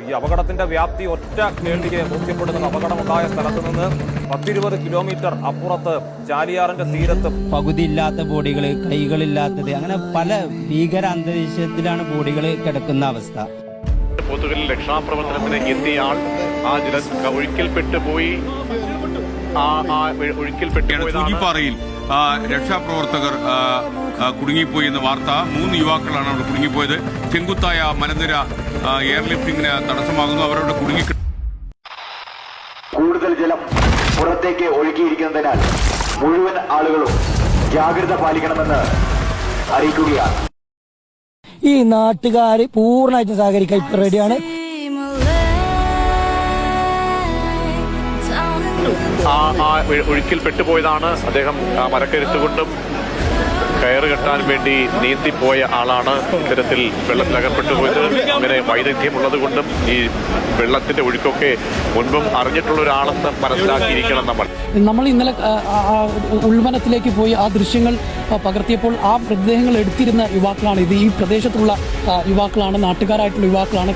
ഈ അപകടത്തിന്റെ വ്യാപ്തി ഒറ്റ കേൾവിക്ക് ബോധ്യപ്പെടുന്ന അപകടമുണ്ടായ സ്ഥലത്ത് നിന്ന് 10-20 കിലോമീറ്റർ അപ്പുറത്ത് ചാലിയാറിന്റെ തീരത്ത് പകുതിയില്ലാത്ത ബോഡികൾ, കൈകളില്ലാത്തത്, അങ്ങനെ പല ഭീകര അന്തരീക്ഷത്തിലാണ് ബോഡികൾ കിടക്കുന്ന അവസ്ഥ. പൊതുവിൽ രക്ഷാപ്രവർത്തനത്തിന് എത്തിയ ആൾ ആ ഒഴുക്കിൽപ്പെട്ടു പോയി. തൂങ്ങിപ്പാറയിൽ രക്ഷാപ്രവർത്തകർ കുടുങ്ങിപ്പോയി എന്ന വാർത്ത. 3 യുവാക്കളാണ് അവിടെ കുടുങ്ങിപ്പോയത്. ചെങ്കുത്തായ മലനിര എയർലിഫ്റ്റിംഗിന് തടസ്സമാകുന്നു. അവരോട് കുടുങ്ങി. കൂടുതൽ ജലം പുറത്തേക്ക് ഒഴുകിയിരിക്കുന്നതിനാൽ മുഴുവൻ ആളുകളും ജാഗ്രത പാലിക്കണമെന്ന് അറിയിക്കുകയാണ്. ഈ നാട്ടുകാർ പൂർണ്ണമായിട്ടും സഹകരിക്കാൻ ഇപ്പൊ റെഡിയാണ്. ഒഴുക്കിൽ പെട്ടുപോയതാണ് അദ്ദേഹം. മരക്കരുത്തുകൊണ്ടും കയറ് കെട്ടാൻ വേണ്ടി നീന്തിപ്പോയ ആളാണ് ഇത്തരത്തിൽ വെള്ളത്തിലകപ്പെട്ടുപോയത്. അങ്ങനെ വൈദഗ്ധ്യമുള്ളത് കൊണ്ടും ഈ വെള്ളത്തിന്റെ ഒഴുക്കൊക്കെ മുൻപും അറിഞ്ഞിട്ടുള്ള ഒരാളെന്ന് മനസ്സിലാക്കിയിരിക്കണം നമ്മൾ ഇന്നലെ ഉൾവനത്തിലേക്ക് പോയി ആ ദൃശ്യങ്ങൾ പകർത്തിയപ്പോൾ ആ മൃതദേഹങ്ങൾ എടുത്തിരുന്ന യുവാക്കളാണ് ഇത്. ഈ പ്രദേശത്തുള്ള യുവാക്കളാണ്, നാട്ടുകാരായിട്ടുള്ള യുവാക്കളാണ്.